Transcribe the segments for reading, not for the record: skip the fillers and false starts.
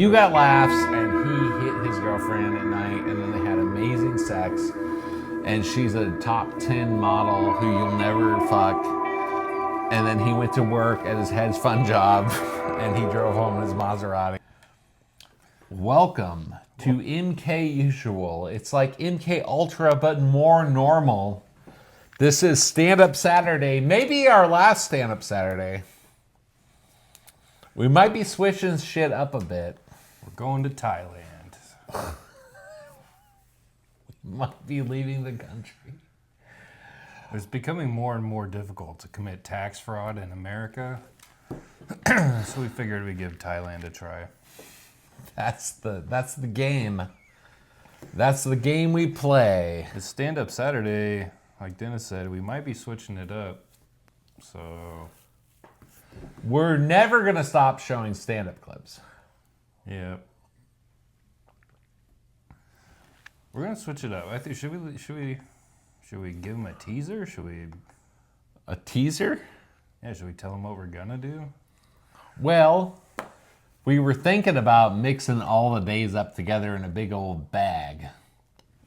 You got laughs, and he hit his girlfriend at night, and then they had amazing sex, and she's a top 10 model who you'll never fuck, and then he went to work at his hedge fund job, and he drove home in his Maserati. Welcome to MKUSUAL. It's like MK Ultra, but more normal. This is Stand-Up Saturday, maybe our last Stand-Up Saturday. We might be switching shit up a bit. We're going to Thailand. We might be leaving the country. It's becoming more and more difficult to commit tax fraud in America. So we figured we'd give Thailand a try. That's the game. That's the game we play. It's Stand-Up Saturday, like Dennis said, we might be switching it up. So we're never gonna stop showing stand-up clips. yeah. We're gonna switch it up. I think should we give them a teaser? A teaser? Yeah, should we tell them what we're gonna do? Well, we were thinking about mixing all the days up together in a big old bag.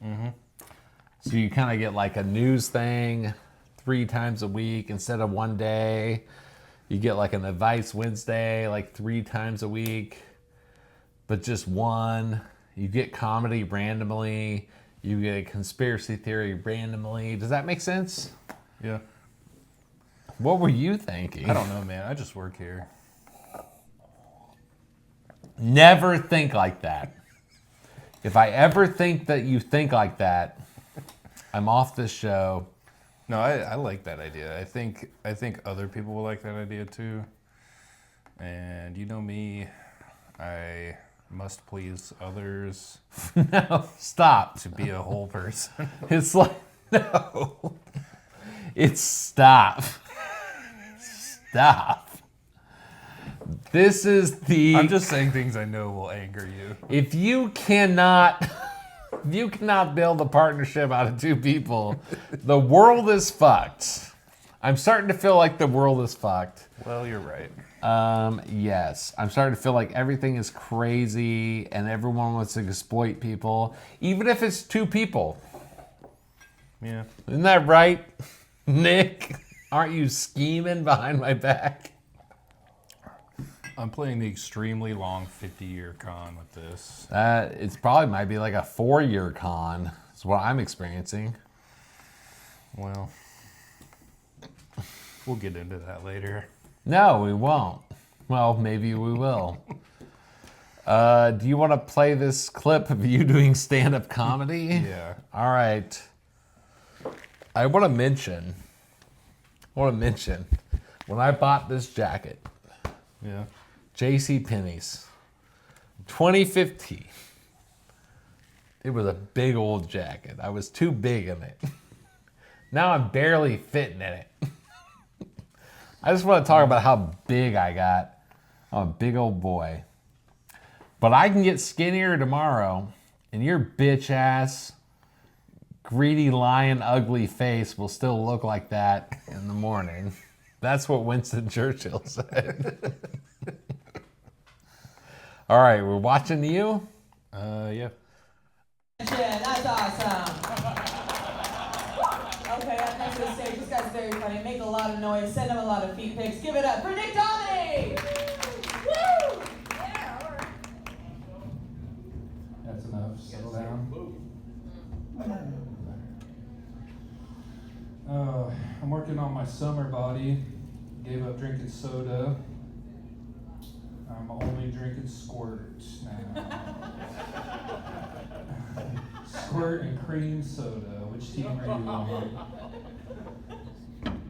Mm-hmm. So you kind of get like a news thing 3 times a week instead of one day. You get like an Advice Wednesday like 3 times a week, but just one. You get comedy randomly. You get a conspiracy theory randomly. Does that make sense? Yeah. What were you thinking? I don't know, man. I just work here. Never think like that. If I ever think that you think like that, I'm off this show. No, I like that idea. I think other people will like that idea too. And you know me, I must please others. No, stop. To be a whole person. It's like, no. It's stop. Stop. This is the... I'm just saying things I know will anger you. If you cannot build a partnership out of 2 people, the world is fucked. I'm starting to feel like the world is fucked. Well, you're right. Yes. I'm starting to feel like everything is crazy and everyone wants to exploit people, even if it's 2 people. Yeah. Isn't that right, Nick? Aren't you scheming behind my back? I'm playing the extremely long 50-year con with this. It's probably might be like a 4-year con. That's what I'm experiencing. Well, we'll get into that later. No, we won't. Well, maybe we will. Do you want to play this clip of you doing stand-up comedy? Yeah. All right. I want to mention when I bought this jacket. Yeah. JCPenney's. 2015. It was a big old jacket. I was too big in it. Now I'm barely fitting in it. I just want to talk about how big I got. I'm a big old boy. But I can get skinnier tomorrow, and your bitch ass, greedy lion, ugly face will still look like that in the morning. That's what Winston Churchill said. All right, we're watching you. Yeah. That's awesome. Okay, up next to the stage, this guy's very funny. Make a lot of noise, send him a lot of feet pics. Give it up for Nick Dominy! Woo! Yeah, all right. That's enough. Settle down. I'm working on my summer body. Gave up drinking soda. I'm only drinking Squirt now. Squirt and cream soda. Which team are you on?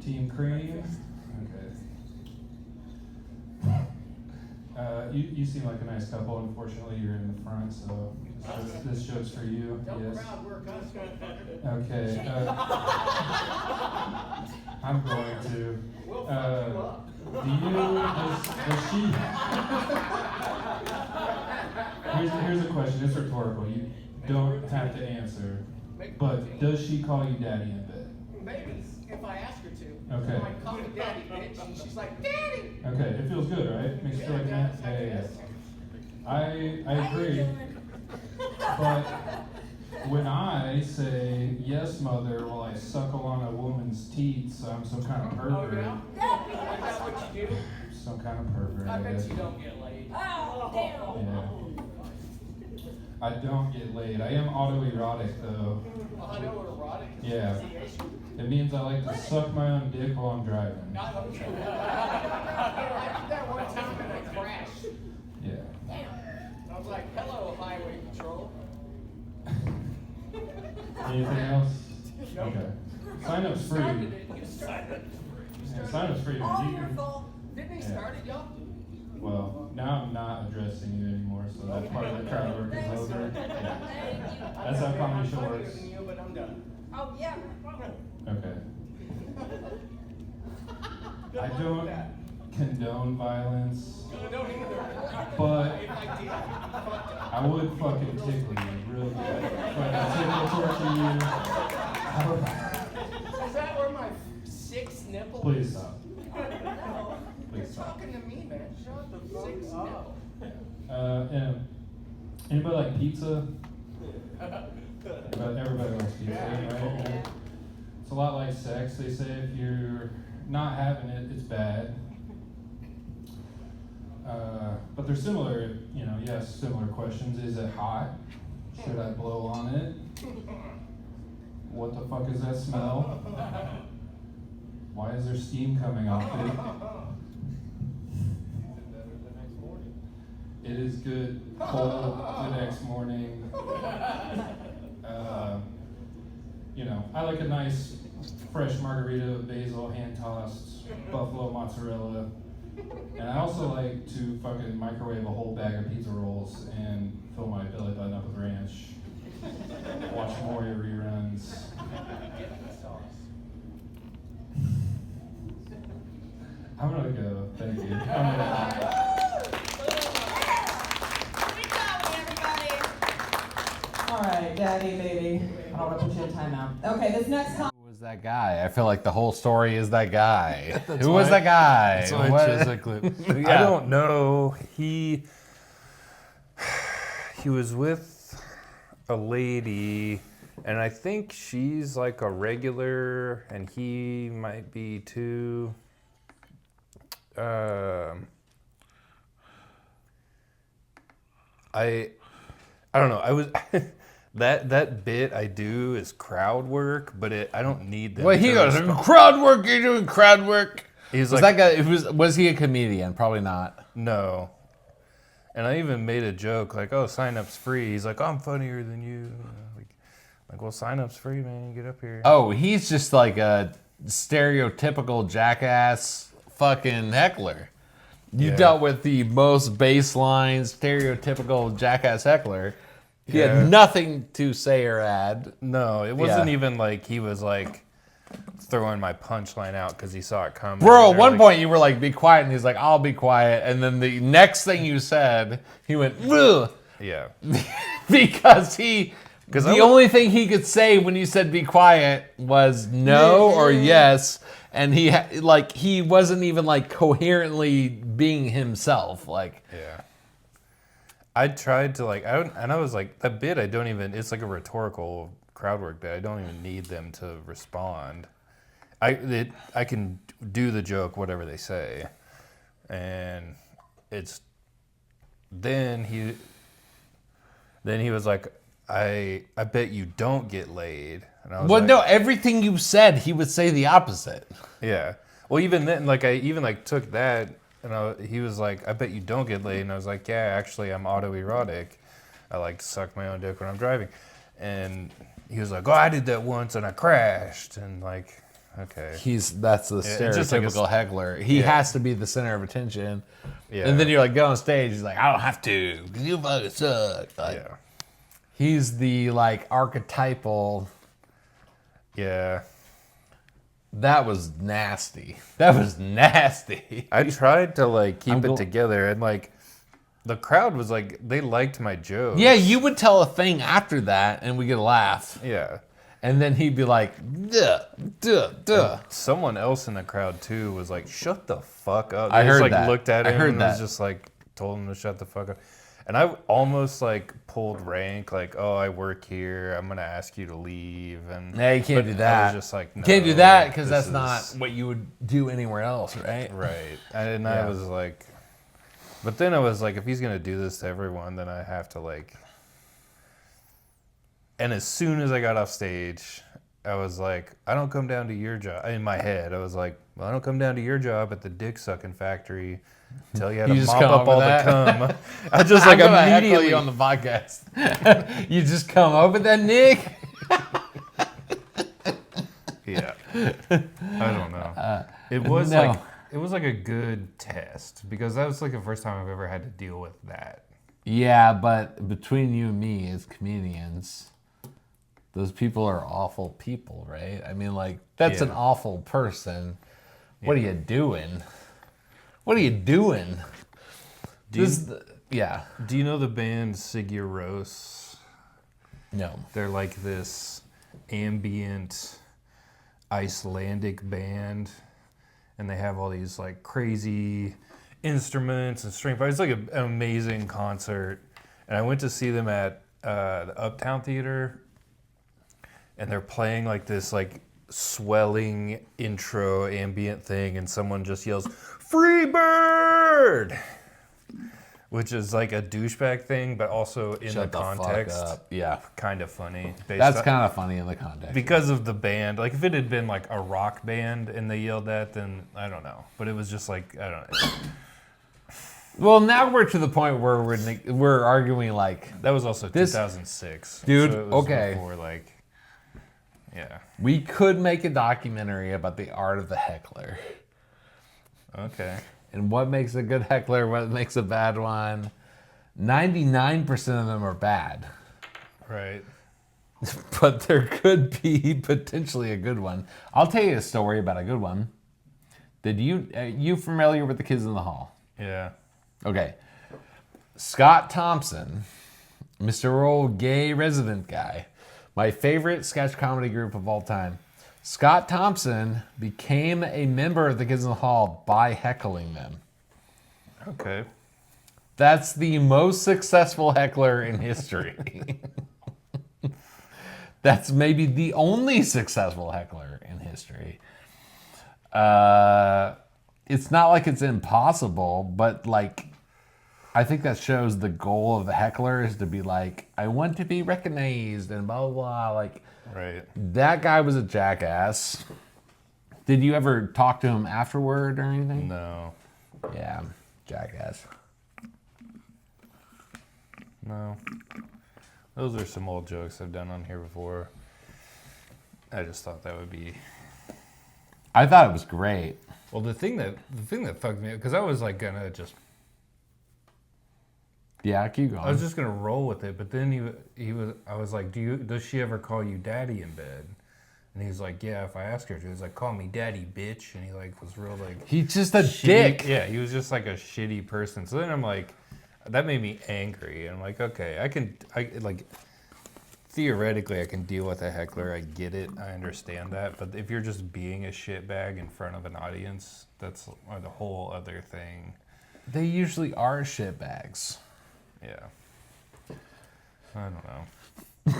Team cream? Okay. You seem like a nice couple. Unfortunately, you're in the front, so this joke's for you. Yes. Okay. I'm going to. Does she? Here's a question. It's rhetorical. You don't have to answer. But does she call you daddy in bed? Maybe if I ask her to. Okay. I'm like, call me daddy, bitch. And she's like, daddy! Okay, it feels good, right? Makes you feel like that? Yeah. I agree. But when I say yes, mother, while I suckle on a woman's teats, I'm some kind of pervert. Is that what you do? Some kind of pervert. I bet guess. you don't get laid. Oh, damn. Yeah. I don't get laid. I am autoerotic though. Autoerotic? Yeah. It means I like to suck my own dick while I'm driving. I did that one time and I crashed. Yeah. I was like, hello, highway patrol. Anything else? Nope. Okay. Sign up's free. Started it. You started it. Yeah, sign up's free. All You your can- fault. Didn't they Yeah. start it, y'all? Well, now I'm not addressing you anymore, so that part of the crowd work is over. Yeah. Thank you. That's how comedy show I'm funnier works. than you, but I'm done. Oh, yeah. Okay. Good I luck don't with that. condone violence, I don't either. but If I did, fucked up. I would fucking tickle you real good. Fucking tickle torture you. I would- Is that where my 6 nipple Please is? stop. No. You're Please stop. talking to me, man. Shut the fuck 6 nipple. And anybody like pizza? But everybody likes pizza, right? It's a lot like sex. They say if you're not having it, it's bad. But they're similar, yes, similar questions. Is it hot? Should I blow on it? What the fuck is that smell? Why is there steam coming off it? It is good cold the next morning. I like a nice fresh margarita with basil, hand tossed, buffalo mozzarella. And I also like to fucking microwave a whole bag of pizza rolls and fill my belly button up with ranch. Watch Moria reruns. I'm gonna go. Thank you. Good job, everybody. All right, Daddy, baby. I don't want to put you in timeout. Okay, this next time. Who was that guy? I feel like the whole story is that guy. That's Who was why- that guy? That's why What- I chose that clip. Yeah. I don't know. He was with a lady, and I think she's like a regular, and he might be too. I don't know. I was that bit I do is crowd work, but I don't need them. Well, he to goes, respond. crowd work, you're doing crowd work. He's Was like, that guy, was he a comedian? Probably not. no. And I even made a joke like, "Oh, sign up's free." He's like, "I'm funnier than you." Like, well, sign up's free, man. Get up here. Oh, he's just like a stereotypical jackass fucking heckler. You Yeah. dealt with the most baseline stereotypical jackass heckler. He Yeah. had nothing to say or add. No, it wasn't Yeah. even like he was like throwing my punchline out because he saw it coming. Bro, at They're one like- point you were like, be quiet, and he's like, I'll be quiet. And then the next thing you said, he went, ugh. Yeah. Because the I was- only thing he could say when you said be quiet was no or yes, and he wasn't even like coherently being himself. Like, Yeah. I tried to I was like, that bit I don't even, it's like a rhetorical crowd work bit. I don't even need them to respond. I can do the joke, whatever they say. And then he was like, I bet you don't get laid. And I was well, like, no, everything you said, he would say the opposite. yeah. Well, even then, like, I even like took that, and he was like, "I bet you don't get laid," and I was like, "Yeah, actually, I'm autoerotic. I like to suck my own dick when I'm driving." And he was like, "Oh, I did that once, and I crashed." And like, okay, That's the it's just like stereotypical heckler. He Yeah. has to be the center of attention. yeah, And then you're like, get on stage. He's like, I don't have to. 'Cause you fucking suck. Like, yeah, he's the like archetypal. yeah. That was nasty. That was nasty. I tried to like keep I'm it go- together, and like, the crowd was like, they liked my joke. Yeah, you would tell a thing after that, and we get a laugh, yeah. and then he'd be like, duh, duh, duh. Someone else in the crowd too was like, "Shut the fuck up." I They just, heard like that. looked at I him heard and that. was just like told him to shut the fuck up. And I almost like pulled rank, like, oh, I work here. I'm gonna ask you to leave, and Yeah, you can't but do that. I was just like, no, You can't do that because this that's not is- what you would do anywhere else, right? right. And Yeah. I was like, but then I was like, if he's gonna do this to everyone, then I have to like. And as soon as I got off stage, I was like, I don't come down to your job. In my head, I was like, well, I don't come down to your job at the dick sucking factory. Tell you how to You just mop come up up all with the that? cum. I just like I'm gonna heckle immediately you on the podcast. You just come up with that, Nick? Yeah. I don't know. It was no. like a good test because that was like the first time I've ever had to deal with that. Yeah, but between you and me as comedians, those people are awful people, right? I mean, like, that's an Yeah. awful person. What are you doing? What are you doing? Yeah. Do you know the band Sigur Rós? No. They're like this ambient Icelandic band, and they have all these like crazy instruments and string parts. It's like an amazing concert. And I went to see them at the Uptown Theater, and they're playing like this like swelling intro ambient thing, and someone just yells "Free Bird," which is like a douchebag thing, but also in Shut the the fuck context, up. Yeah. kind of funny. That's kind of funny in the context. because of the band. Like if it had been like a rock band and they yelled that, then I don't know. But it was just like I don't know. Well, now we're to the point where we're arguing like, That was also This- 2006, Dude, So it was okay. Before like, yeah, we could make a documentary about the art of the heckler. okay, And what makes a good heckler, what makes a bad one. 99% of them are bad. right. But there could be potentially a good one. I'll tell you a story about a good one. Did you familiar with the Kids in the Hall? Yeah. Okay. Scott Thompson, Mr. Old Gay Resident Guy, my favorite sketch comedy group of all time. Scott Thompson became a member of the Kids in the Hall by heckling them. Okay. That's the most successful heckler in history. That's maybe the only successful heckler in history. It's not like it's impossible, but like, I think that shows the goal of the heckler is to be like, I want to be recognized and blah, blah, blah. Like, Right. that guy was a jackass. Did you ever talk to him afterward or anything? No. Yeah, jackass. No. Those are some old jokes I've done on here before. I just thought that would be. I thought it was great. Well, the thing that fucked me up because I was like gonna just. Yeah, keep going. I was just gonna roll with it, but then he was. I was like, does she ever call you daddy in bed? And he was like, yeah, if I ask her to. He was like, call me daddy, bitch. And he like was real like. He's just a shitty- dick. Yeah, he was just like a shitty person. So then I'm like, that made me angry. And I'm like, okay, I like. Theoretically, I can deal with a heckler. I get it. I understand that. But if you're just being a shitbag in front of an audience, that's the whole other thing. They usually are shitbags. Yeah. I don't know.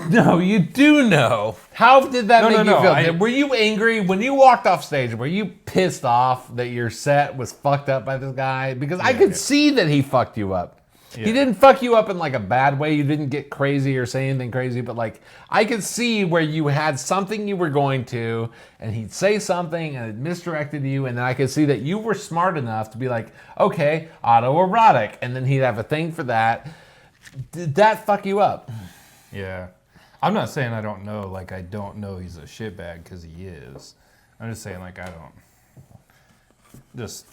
No, you do know. How did that make you feel? I- Were you angry when you walked off stage? Were you pissed off that your set was fucked up by this guy? Because I could see that he fucked you up. Yeah. He didn't fuck you up in like a bad way. You didn't get crazy or say anything crazy, but like I could see where you had something you were going to, and he'd say something and it misdirected you, and then I could see that you were smart enough to be like, okay, autoerotic, and then he'd have a thing for that. Did that fuck you up? Yeah. I'm not saying I don't know, like, I don't know he's a shitbag because he is. I'm just saying, like, I don't. Just.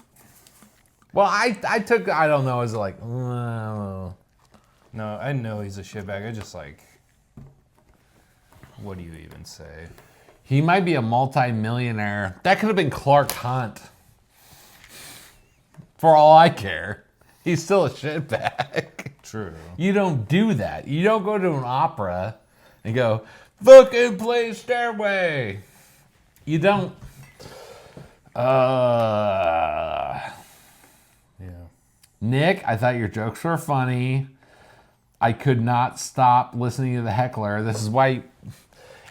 Well, I took, I don't know, as like, oh. No, I know he's a shitbag. I just, like. What do you even say? He might be a multi-millionaire. That could have been Clark Hunt. For all I care. He's still a shitbag. True. You don't do that. You don't go to an opera and go, fucking play Stairway. You don't. Yeah. Nick, I thought your jokes were funny. I could not stop listening to the heckler. This is why.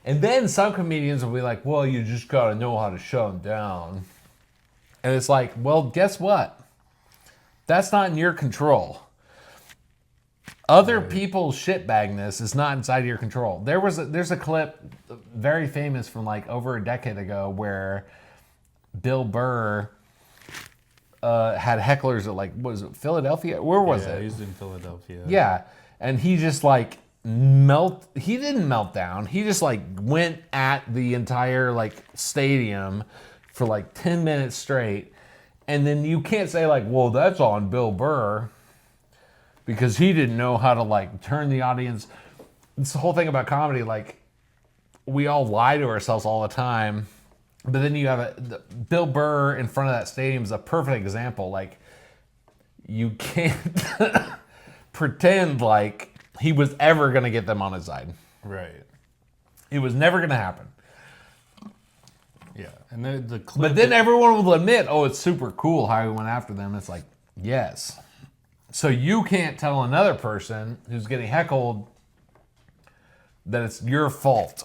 And then some comedians will be like, well, you just got to know how to shut them down. And it's like, well, guess what? That's not in your control. Other people's shitbagness is not inside your control. There's a clip very famous from like over a decade ago where Bill Burr had hecklers at like, what was it, Philadelphia? Where was it? He was in Philadelphia. Yeah. And he just like he didn't melt down. He just like went at the entire like stadium for like 10 minutes straight. And then you can't say like, well, that's on Bill Burr because he didn't know how to like turn the audience. It's the whole thing about comedy. Like we all lie to ourselves all the time. But then you have Bill Burr in front of that stadium is a perfect example. Like you can't pretend like he was ever going to get them on his side. Right. It was never going to happen. Yeah. And the clip But then everyone will admit, oh, it's super cool how he went after them. It's like, yes. So you can't tell another person who's getting heckled that it's your fault.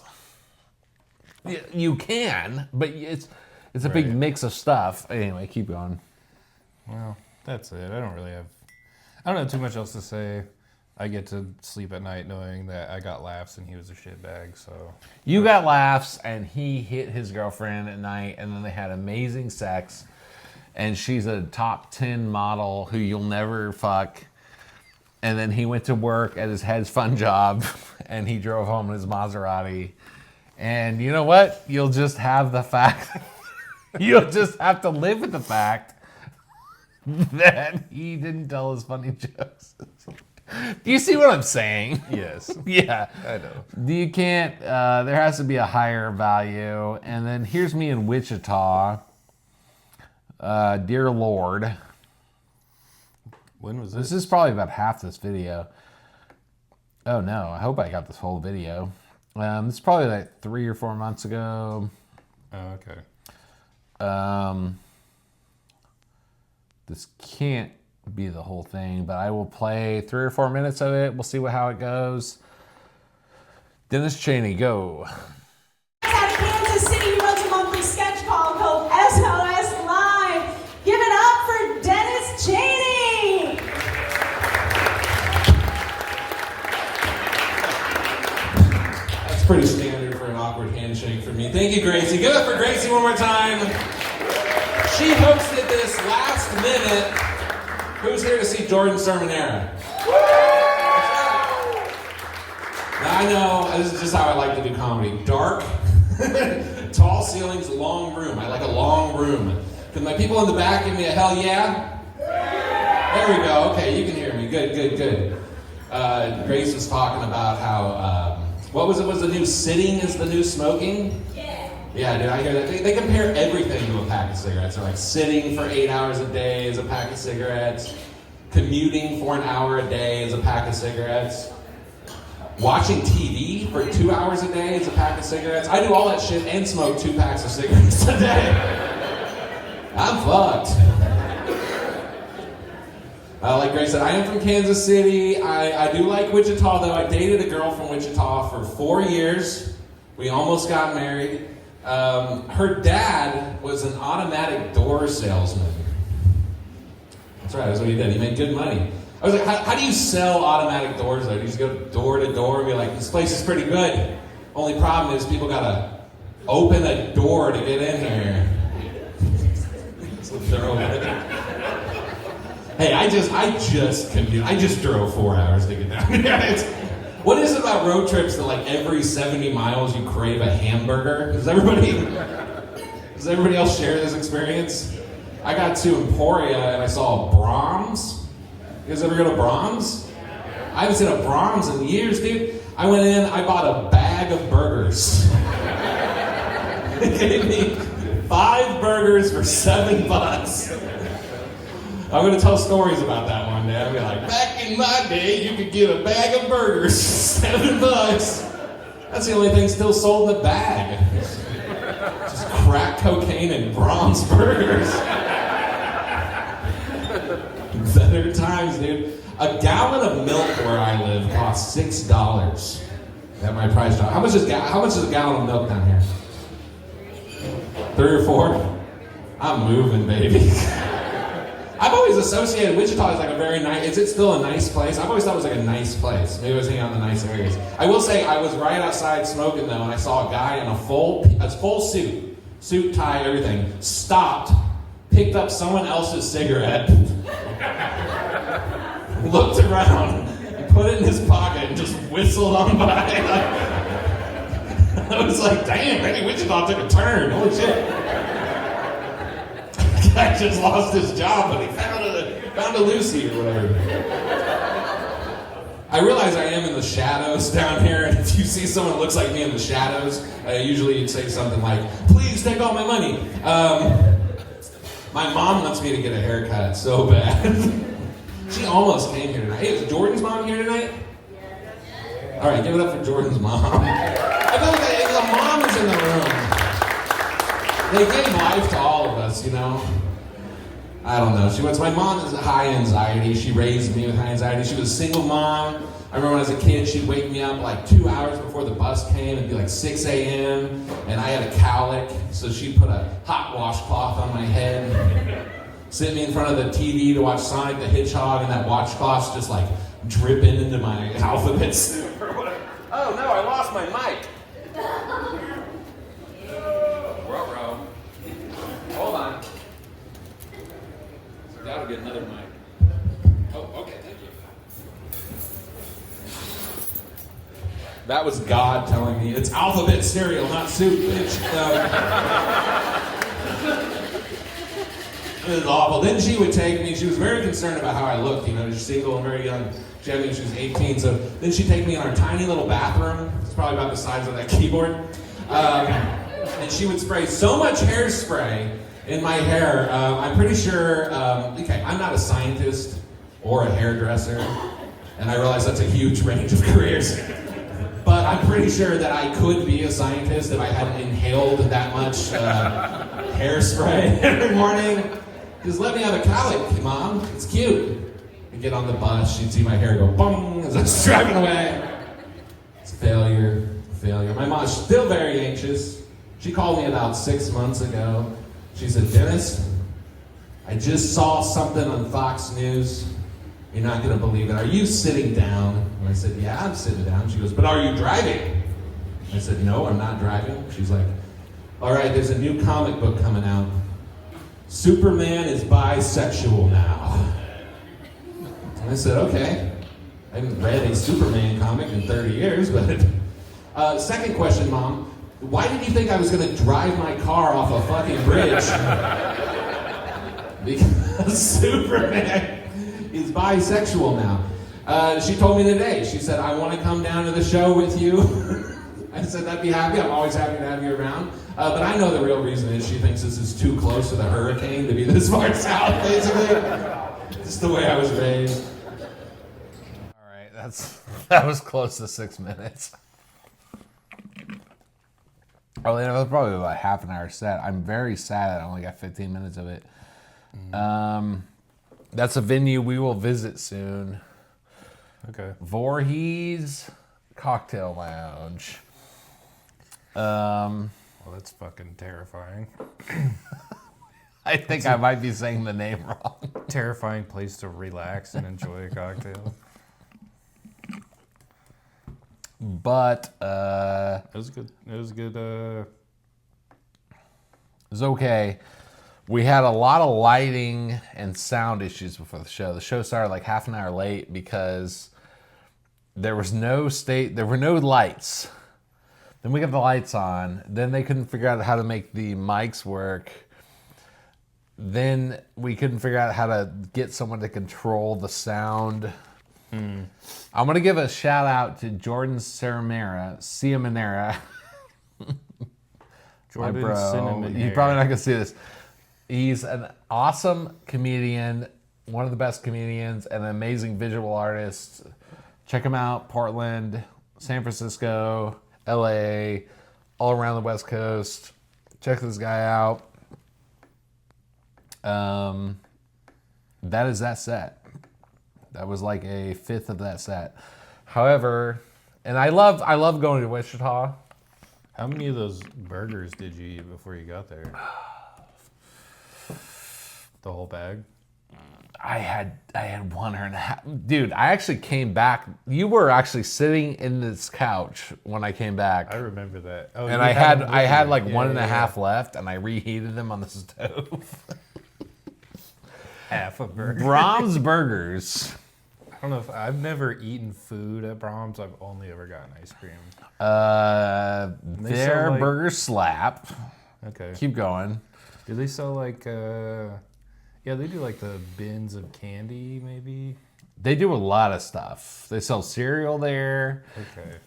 You can, but it's a big mix of stuff. Anyway, keep going. Well, that's it. I don't have too much else to say. I get to sleep at night knowing that I got laughs and he was a shitbag, so. You got laughs and he hit his girlfriend at night and then they had amazing sex and she's a top 10 model who you'll never fuck. And then he went to work at his hedge fund job and he drove home in his Maserati. And you know what? You'll just have the fact, you'll just have to live with the fact that he didn't tell his funny jokes. Do you see what I'm saying? Yes. Yeah. I know. You can't, there has to be a higher value. And then here's me in Wichita. Dear Lord. When was this? This is probably about half this video. Oh no, I hope I got this whole video. This is probably like 3 or 4 months ago. Oh, okay. This can't be the whole thing, but I will play 3 or 4 minutes of it. We'll see how it goes. Dennis Cheney, go. Out of Kansas City, he runs a monthly sketch called SOS Live. Give it up for Dennis Cheney. That's pretty standard for an awkward handshake for me. Thank you, Gracie. Give it up for Gracie one more time. She hosted this last minute. Who's here to see Jordan Sermonera? Now I know, this is just how I like to do comedy. Dark, tall ceilings, long room. I like a long room. Can my people in the back give me a hell yeah? There we go. Okay, you can hear me. Good, good, good. Grace was talking about how, what was it? Was the new sitting is the new smoking? Yeah, dude, I hear that. They compare everything to a pack of cigarettes. They're like sitting for 8 hours a day is a pack of cigarettes. Commuting for an hour a day is a pack of cigarettes. Watching TV for 2 hours a day is a pack of cigarettes. I do all that shit and smoke 2 packs of cigarettes a day. I'm fucked. Like Grace said, I am from Kansas City. I do like Wichita, though. I dated a girl from Wichita for 4 years. We almost got married. Her dad was an automatic door salesman. That's right, that's what he did. He made good money. I was like, how do you sell automatic doors though? Do you just go door to door and be like, this place is pretty good. Only problem is people gotta open a door to get in here. So they're open. Hey, I just drove 4 hours to get down here. What is it about road trips that like every 70 miles you crave a hamburger? Does everybody else share this experience? I got to Emporia and I saw Brahms. You guys ever go to Brahms? I haven't seen a Brahms in years, dude. I went in, I bought a bag of burgers. They gave me 5 burgers for $7. I'm going to tell stories about that one day. I'll be like, back in my day, you could get a bag of burgers, $7. That's the only thing still sold in the bag. Just crack cocaine and Brahms burgers. Better times, dude. A gallon of milk where I live costs $6 at my price drop. How much is a gallon of milk down here? 3 or 4? I'm moving, baby. I've always associated Wichita as like a very nice, is it still a nice place? I've always thought it was like a nice place. Maybe I was hanging out in the nice areas. I will say I was right outside smoking though, and I saw a guy in a full suit, tie, everything, stopped, picked up someone else's cigarette, looked around, and put it in his pocket and just whistled on by. I was like, damn, maybe Wichita took a turn. Holy shit. I just lost his job, but he found a Lucy or whatever. I realize I am in the shadows down here, and if you see someone who looks like me in the shadows, usually you'd say something like, please take all my money. My mom wants me to get a haircut so bad. She almost came here tonight. Hey, is Jordan's mom here tonight? All right, give it up for Jordan's mom. I feel like the mom is in the room. They gave life to all of us, you know. I don't know. My mom is high anxiety. She raised me with high anxiety. She was a single mom. I remember when I was a kid, she'd wake me up like 2 hours before the bus came. It'd be like 6 a.m. and I had a cowlick, so she'd put a hot washcloth on my head, sit me in front of the TV to watch Sonic the Hedgehog, and that washcloth's just like dripping into my alphabet soup or whatever. Oh no, I lost my mic. Hold on. That'll get another mic. Oh, okay, thank you. That was God telling me it's alphabet cereal, not soup, bitch. It was awful. Then she would take me. She was very concerned about how I looked. You know, she's single and very young. She had me when she was 18. So then she'd take me in our tiny little bathroom. It's probably about the size of that keyboard. And she would spray so much hairspray in my hair. I'm pretty sure, okay, I'm not a scientist or a hairdresser, and I realize that's a huge range of careers. But I'm pretty sure that I could be a scientist if I hadn't inhaled that much hairspray every morning. Just let me have a cowlick, Mom. It's cute. I'd get on the bus, she'd see my hair go boom as I was driving away. It's failure. My mom's still very anxious. She called me about 6 months ago. She said, Dennis, I just saw something on Fox News. You're not going to believe it. Are you sitting down? And I said, yeah, I'm sitting down. She goes, but are you driving? I said, no, I'm not driving. She's like, all right, there's a new comic book coming out. Superman is bisexual now. And I said, okay. I haven't read a Superman comic in 30 years, but... second question, Mom. Why did you think I was going to drive my car off a fucking bridge? Because Superman is bisexual now. She told me today, she said, I want to come down to the show with you. I said, I'd be happy. I'm always happy to have you around. But I know the real reason is she thinks this is too close to the hurricane to be this far south, basically. Just the way I was raised. All right, that was close to 6 minutes. Oh, that was probably about half an hour set. I'm very sad I only got 15 minutes of it. That's a venue we will visit soon. Okay. Voorhees Cocktail Lounge. Well, that's fucking terrifying. I think I might be saying the name wrong. Terrifying place to relax and enjoy a cocktail. But It was good. It was good. it was okay. We had a lot of lighting and sound issues before the show. The show started like half an hour late because there were no lights. Then we got the lights on. Then they couldn't figure out how to make the mics work. Then we couldn't figure out how to get someone to control the sound. I'm going to give a shout out to Jordan Ciamanera. My bro. Cinnamon You're probably not going to see this. He's an awesome comedian, one of the best comedians, and an amazing visual artist. Check him out. Portland, San Francisco, LA, all around the West Coast. Check this guy out. That is that set. That was like a fifth of that set. However, and I love going to Wichita. How many of those burgers did you eat before you got there? The whole bag? I had 1.5. Dude, I actually came back. You were actually sitting in this couch when I came back. I remember that. Oh, And you I had them I with had you. like Yeah, one and a yeah, half left, and I reheated them on the stove. half a burger. Brahms Burgers. I don't know if I've never eaten food at Brahms. I've only ever gotten ice cream. Their sell, like- burger slap. Okay. Keep going. Do they sell like yeah, they do like the bins of candy maybe? They do a lot of stuff. They sell cereal there. Okay.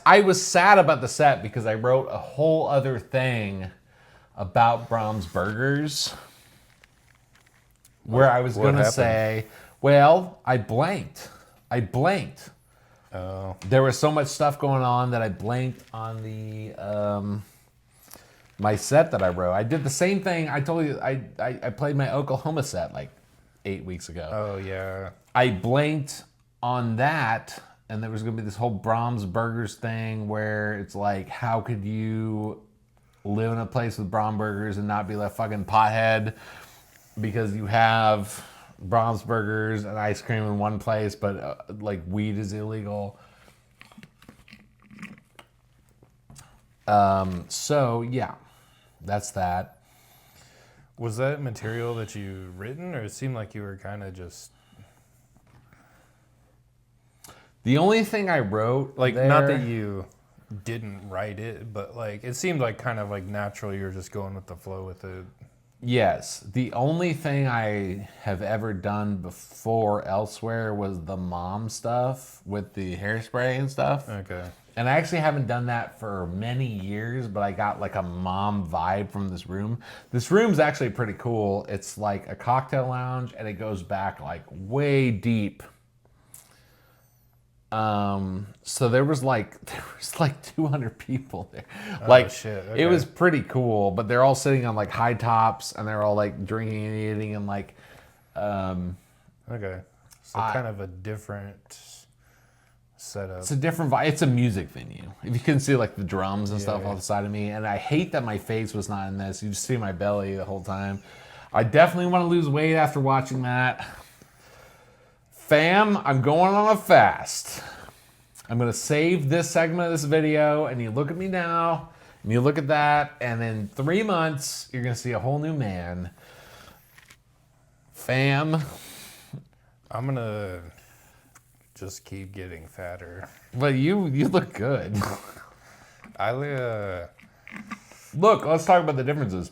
I was sad about the set because I wrote a whole other thing about Brahms Burgers where I was What going to happened? say, well, I blanked. Oh. There was so much stuff going on that I blanked on the my set that I wrote. I did the same thing. I told you I played my Oklahoma set like 8 weeks ago. Oh yeah. I blanked on that, and there was going to be this whole Brahms Burgers thing where it's like, how could you live in a place with Brahms Burgers and not be like fucking pothead because you have Brahms Burgers and ice cream in one place, but like weed is illegal. So yeah, that's that. Was that material that you written, or it seemed like you were kind of just The only thing I wrote, like there, not that you didn't write it, but like it seemed like kind of like natural. You were just going with the flow with it. Yes, the only thing I have ever done before elsewhere was the mom stuff with the hairspray and stuff. Okay. And I actually haven't done that for many years, but I got like a mom vibe from this room. This room's actually pretty cool. It's like a cocktail lounge, and it goes back like way deep. So there was like 200 people there. Like shit, it okay. was pretty cool, but they're all sitting on like high tops, and they're all like drinking and eating, and like Okay. So kind of a different setup. it's a different vibe. It's a music venue. If you can see like the drums and stuff Yeah. off the side of me, and I hate that my face was not in this. You just see my belly the whole time. I definitely want to lose weight after watching that. Fam, I'm going on a fast. I'm going to save this segment of this video, and you look at me now, and you look at that, and in 3 months, you're going to see a whole new man. Fam, I'm gonna just keep getting fatter. but you look good. I Look, let's talk about the differences.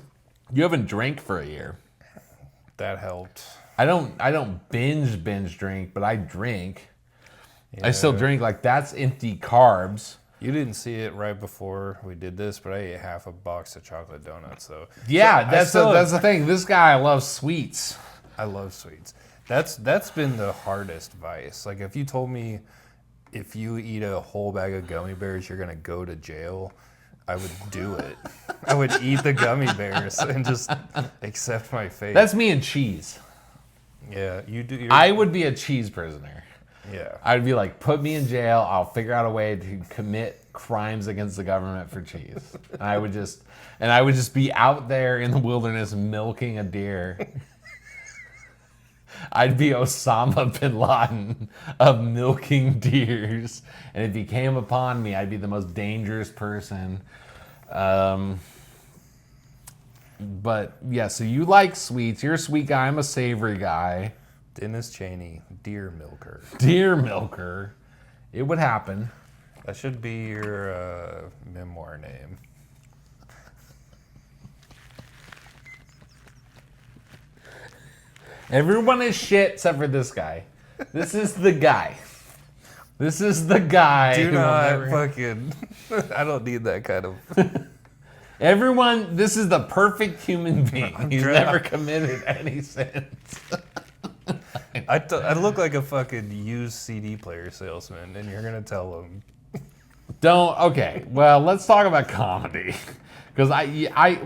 You haven't drank for a year. that helped. I don't binge drink, but I drink. I still Yeah. drink. Like, that's empty carbs. You didn't see it right before we did this, but I ate half a box of chocolate donuts. So Yeah, I that's still- the thing. This guy loves sweets. I love sweets. That's been the hardest vice. Like if you told me if you eat a whole bag of gummy bears, you're gonna go to jail, I would do it. I would eat the gummy bears and just accept my fate. That's me and cheese. yeah, you do. I would be a cheese prisoner. yeah. I'd be like, put me in jail. I'll figure out a way to commit crimes against the government for cheese. And I would just be out there in the wilderness milking a deer. I'd be Osama bin Laden of milking deers. And if he came upon me, I'd be the most dangerous person. But yeah, so you like sweets. You're a sweet guy. I'm a savory guy. Dennis Cheney, deer milker. Deer milker. It would happen. That should be your memoir name. Everyone is shit except for this guy. This is the guy. This is the guy. Do who will not never- fucking. I don't need that kind of. Everyone, this is the perfect human being. He's trying- never committed any sins. I look like a fucking used CD player salesman, and you're gonna tell them. Don't. Okay. Well, let's talk about comedy, because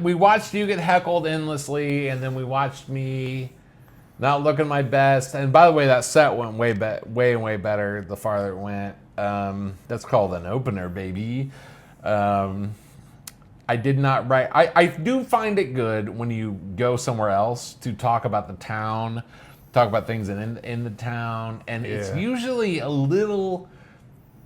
we watched you get heckled endlessly, and then we watched me Not looking my best. And by the way, that set went way better the farther it went. That's called an opener, baby. I did not write. I do find it good when you go somewhere else to talk about the town, talk about things in the town, and it's Yeah. usually a little.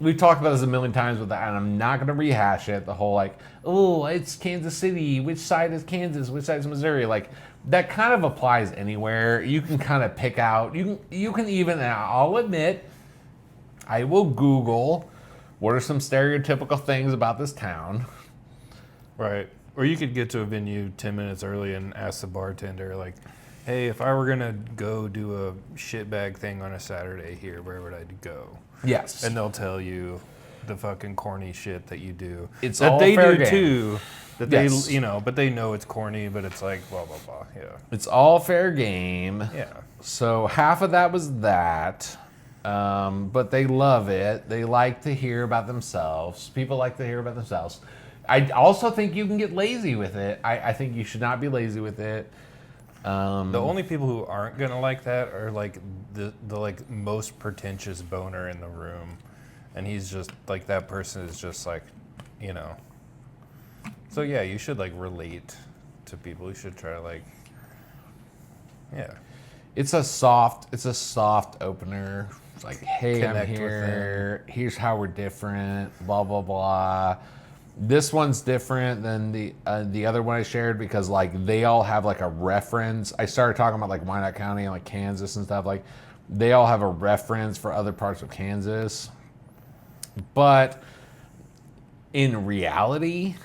We've talked about this a million times with that, and I'm not going to rehash it. The whole like, oh, it's Kansas City. Which side is Kansas? Which side is Missouri? Like that kind of applies anywhere. You can kind of pick out. You can even. And I'll admit, I will Google what are some stereotypical things about this town. Right. Or you could get to a venue 10 minutes early and ask the bartender, like, hey, if I were going to go do a shitbag thing on a Saturday here, where would I go? Yes. And they'll tell you the fucking corny shit that you do. It's that all they fair do game. too. That Yes. they, but they know it's corny, but it's like blah, blah, blah. Yeah. It's all fair game. Yeah. So half of that was that. But they love it. They like to hear about themselves. People like to hear about themselves. I also think you can get lazy with it. I think you should not be lazy with it. The only people who aren't gonna like that are like the like most pretentious boner in the room, and he's just like that person is just like, So yeah, you should like relate to people. You should try to like, yeah. It's a soft opener. It's like, hey, Connect I'm with here. Here's how we're different. Blah blah blah. This one's different than the other one I shared because like they all have like a reference. I started talking about like Wyandotte County and like Kansas and stuff. Like they all have a reference for other parts of Kansas. But in reality,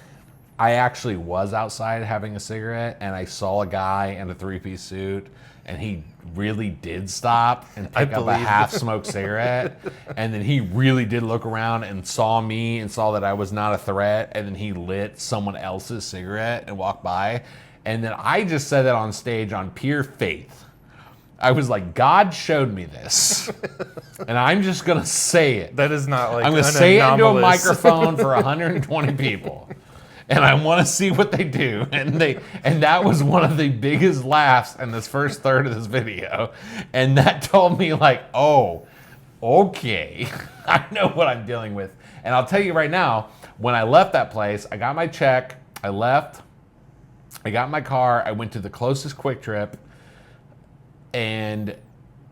I actually was outside having a cigarette and I saw a guy in a three-piece suit and he really did stop and pick up a believe it. half-smoked cigarette. And then he really did look around and saw me and saw that I was not a threat. And then he lit someone else's cigarette and walked by. And then I just said that on stage on pure faith. I was like, God showed me this. And I'm just going to say it. That is not like I'm going to an say it into a anomalous- microphone for 120 people. And I want to see what they do. And that was one of the biggest laughs in this first third of this video. And that told me like, oh, okay. I know what I'm dealing with. And I'll tell you right now, when I left that place, I got my check, I left, I got in my car, I went to the closest Quick Trip, and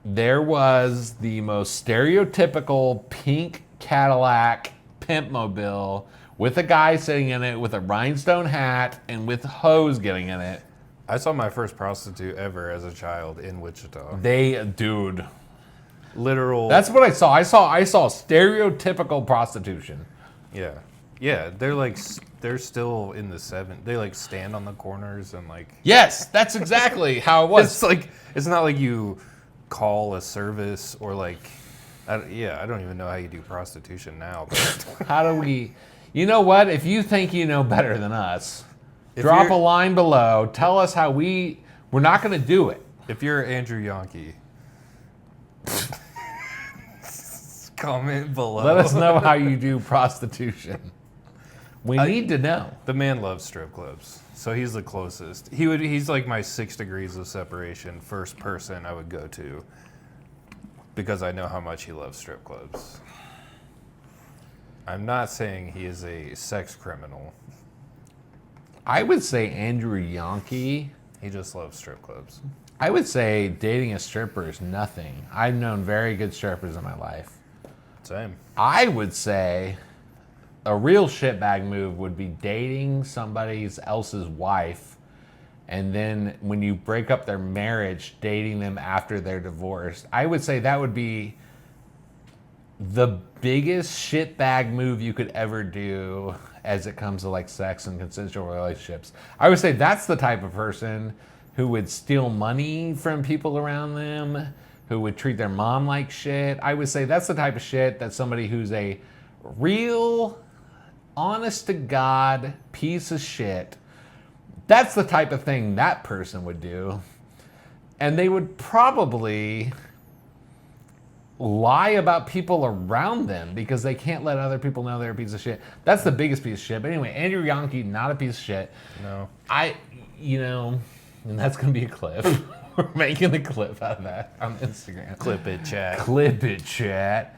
there was the most stereotypical pink Cadillac pimp mobile with a guy sitting in it with a rhinestone hat and with hose getting in it. I saw my first prostitute ever as a child in Wichita. Dude, Literal. that's what I saw. I saw stereotypical prostitution. Yeah. They're still in the They like stand on the corners and like. Yes, that's exactly how it was. It's like it's not like you call a service or like. I don't even know how you do prostitution now. But How do we? You know what? If you think you know better than us, If drop you're- a line below. Tell us how we're not going to do it. if you're Andrew Yankee, comment below. Let us know how you do prostitution. We need to know. The man loves strip clubs, so he's the closest. He's like my 6 degrees of separation. First person I would go to, because I know how much he loves strip clubs. I'm not saying he is a sex criminal. I would say Andrew Yankee. He just loves strip clubs. I would say dating a stripper is nothing. I've known very good strippers in my life. Same. I would say a real shitbag move would be dating somebody else's wife, and then when you break up their marriage, dating them after they're divorced. I would say that would be the biggest shitbag move you could ever do as it comes to like sex and consensual relationships. I would say that's the type of person who would steal money from people around them, who would treat their mom like shit. I would say that's the type of shit that somebody who's a real, honest to God piece of shit, that's the type of thing that person would do. And they would probably lie about people around them because they can't let other people know they're a piece of shit. That's the biggest piece of shit. But anyway, Andrew Yankee, not a piece of shit. No. And that's going to be a clip. We're making a clip out of that on Instagram. Clip it, chat. Clip it, chat.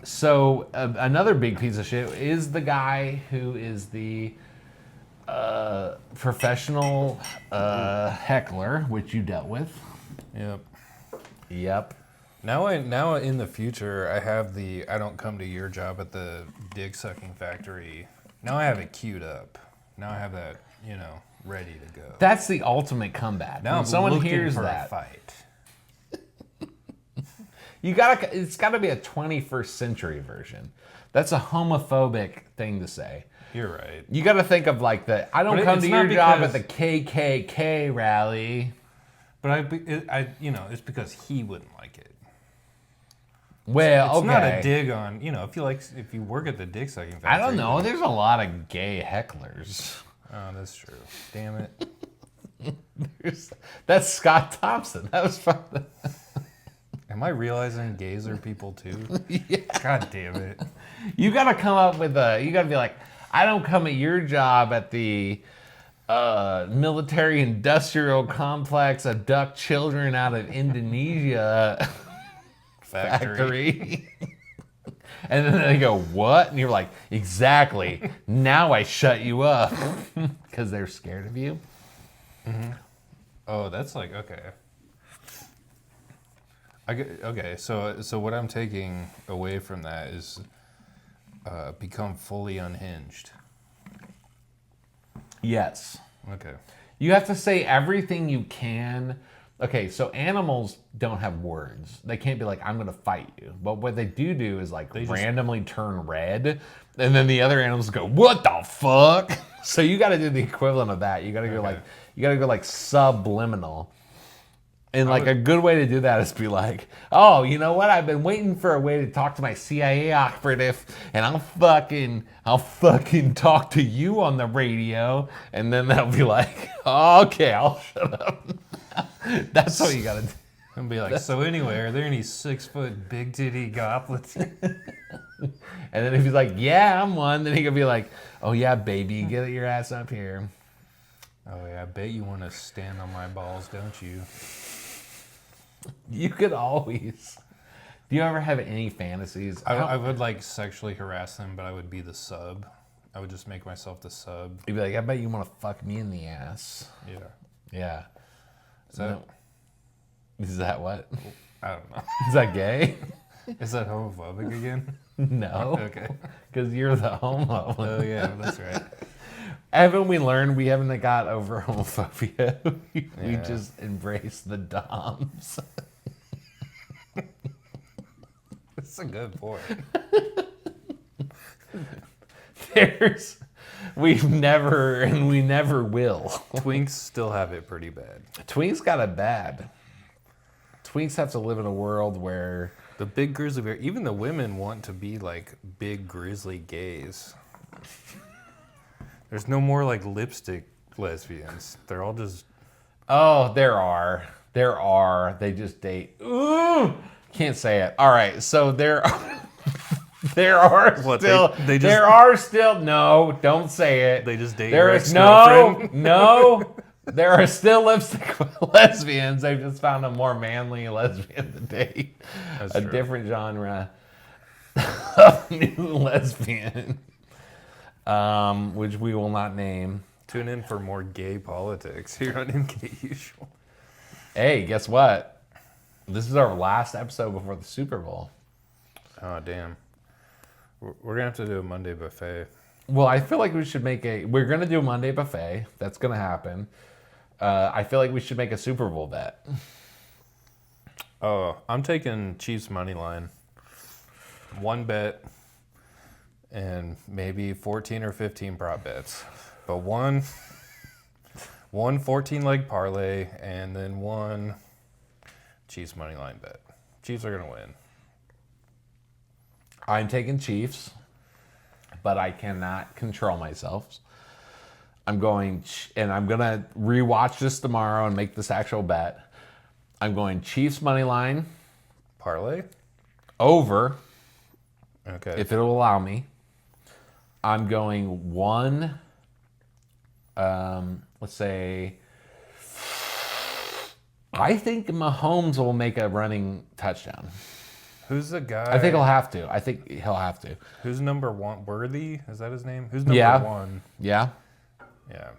So another big piece of shit is the guy who is the professional heckler, which you dealt with. Yep. Yep. Now in the future, I have the I don't come to your job at the dick sucking factory. Now I have it queued up. Now I have that, ready to go. That's the ultimate comeback. Now When I'm someone looking hears for that, a fight. it's gotta be a 21st century version. That's a homophobic thing to say. You're right. You gotta think of like I don't But come it's to not your job at because- the KKK rally. But it's because he wouldn't like it. Well, It's not a okay. dig on, if you work at the dick sucking factory. I don't know. There's a lot of gay hecklers. Oh, that's true. Damn it. That's Scott Thompson. That was fun. Am I realizing gays are people too? Yeah. God damn it. You gotta come up with you gotta be like, I don't come at your job at the military industrial complex, abduct children out of Indonesia factory. And then they go, what? And you're like, exactly. Now I shut you up. Because they're scared of you. Oh, that's like, okay. Okay, so what I'm taking away from that is become fully unhinged. Yes. Okay. You have to say everything you can. Okay, so animals don't have words. They can't be like, I'm going to fight you. But what they do is like randomly turn red. And then the other animals go, what the fuck? So you got to do the equivalent of that. You got to go like subliminal. And like a good way to do that is be like, oh, you know what? I've been waiting for a way to talk to my CIA operative, and I'll fucking talk to you on the radio, and then they'll be like, oh, okay, I'll shut up. That's what you gotta do. And be like, so anyway, are there any 6-foot big titty goblins? And then if he's like, yeah, I'm one, then he could be like, oh yeah, baby, get your ass up here. Oh yeah, I bet you want to stand on my balls, don't you? You could always. Do you ever have any fantasies? I would like sexually harass them, but I would be the sub. I would just make myself the sub. You'd be like, I bet you want to fuck me in the ass. Yeah. Yeah. So Is that what? I don't know. Is that gay? Is that homophobic again? No. Okay. Because you're the homo. Oh yeah, that's right. Haven't we learned we haven't got over homophobia? We Yeah. just embrace the doms. That's a good point. We never will. Twinks still have it pretty bad. Twinks got it bad. Twinks have to live in a world where The big grizzly bear, even the women want to be like big grizzly gays. There's no more like lipstick lesbians. They're all just there are. They just date. Ooh, can't say it. All right, so there are What, still. they just- there are still. No, don't say it. They just date There your is no, ex-girlfriend? no. There are still lipstick lesbians. They've just found a more manly lesbian to date. That's A true. different genre of new lesbian, which we will not name. tune in for more gay politics here on MKUSUAL. Hey, guess what? This is our last episode before the Super Bowl. Oh damn. We're gonna have to do a Monday buffet. Well, I feel like we should we're going to do a Monday buffet. That's going to happen. I feel like we should make a Super Bowl bet. Oh, I'm taking Chiefs money line. One bet and maybe 14 or 15 prop bets. But one 14-leg parlay and then one Chiefs money line bet. Chiefs are going to win. I'm taking Chiefs, but I cannot control myself. I'm going to rewatch this tomorrow and make this actual bet. I'm going Chiefs money line Parlay? over, Okay. if it'll allow me. I'm going one, let's say I think Mahomes will make a running touchdown. Who's the guy? I think he'll have to. I think he'll have to. Who's number one? Worthy? Is that his name? Who's number Yeah. one? Yeah. Yeah.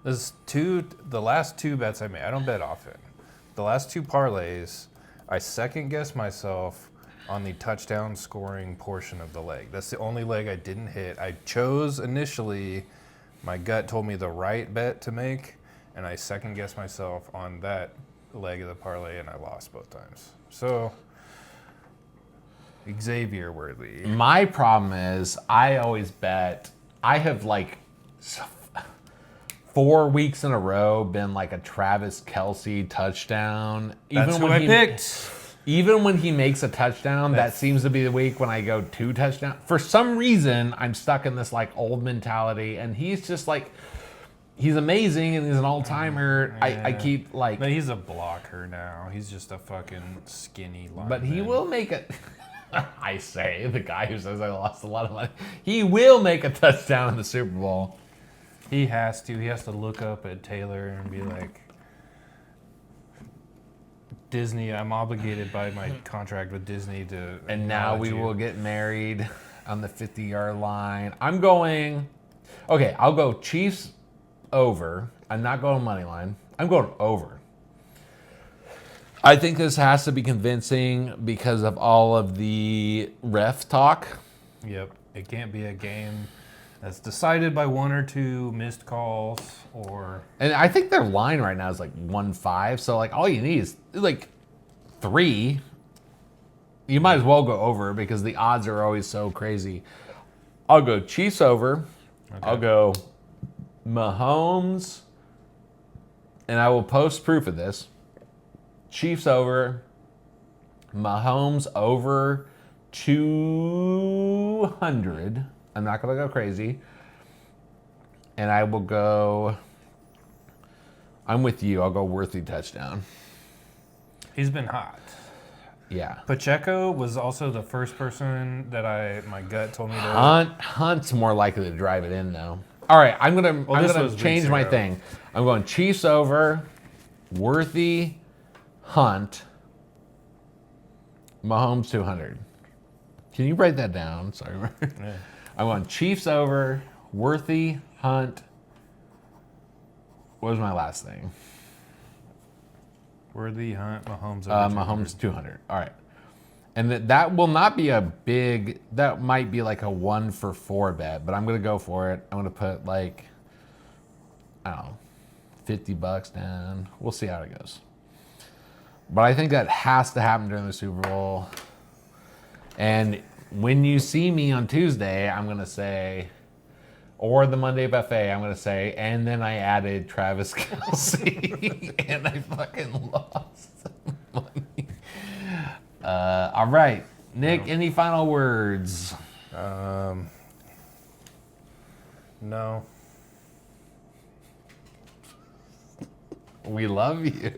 The last two bets I made, I don't bet often. The last two parlays, I second guessed myself on the touchdown scoring portion of the leg. That's the only leg I didn't hit. I chose initially, my gut told me the right bet to make, and I second guessed myself on that leg of the parlay, and I lost both times. So, Xavier Worthy. My problem is I always bet. I have like 4 weeks in a row been like a Travis Kelce touchdown. That's who I picked. Even when he makes a touchdown, that seems to be the week when I go 2 touchdowns. For some reason, I'm stuck in this like old mentality, and he's just like, he's amazing and he's an all-timer. Yeah. I keep like... No, he's a blocker now. He's just a fucking skinny lineman. But he will make it. I say, the guy who says I lost a lot of money. He will make a touchdown in the Super Bowl. He has to. He has to look up at Taylor and be like, Disney, I'm obligated by my contract with Disney to. And now we will get married on the 50-yard line. I'm going. Okay, I'll go Chiefs over. I'm not going money line. I'm going over. I think this has to be convincing because of all of the ref talk. Yep. It can't be a game that's decided by 1 or 2 missed calls or. And I think their line right now is like 1-5. So like all you need is like 3. You might as well go over because the odds are always so crazy. I'll go Chiefs over. Okay. I'll go Mahomes. And I will post proof of this. Chiefs over. Mahomes over 200. I'm not going to go crazy. And I will go... I'm with you. I'll go Worthy touchdown. He's been hot. Yeah. Pacheco was also the first person that my gut told me to... Hunt's more likely to drive it in, though. All right, I'm gonna change my thing. I'm going Chiefs over, Worthy, Hunt, Mahomes 200. Can you write that down? Sorry. Yeah. I'm going Chiefs over, Worthy, Hunt. What was my last thing? Worthy, Hunt, Mahomes over 200. Mahomes 200. All right. And that will not be a big, that might be like a 1-for-4 bet, but I'm going to go for it. I'm going to put like, I don't know, $50 down. We'll see how it goes. But I think that has to happen during the Super Bowl. And when you see me on Tuesday, I'm going to say, or the Monday Buffet, I'm going to say, and then I added Travis Kelce, and I fucking lost money. All right. Nick, any final words? No. We love you.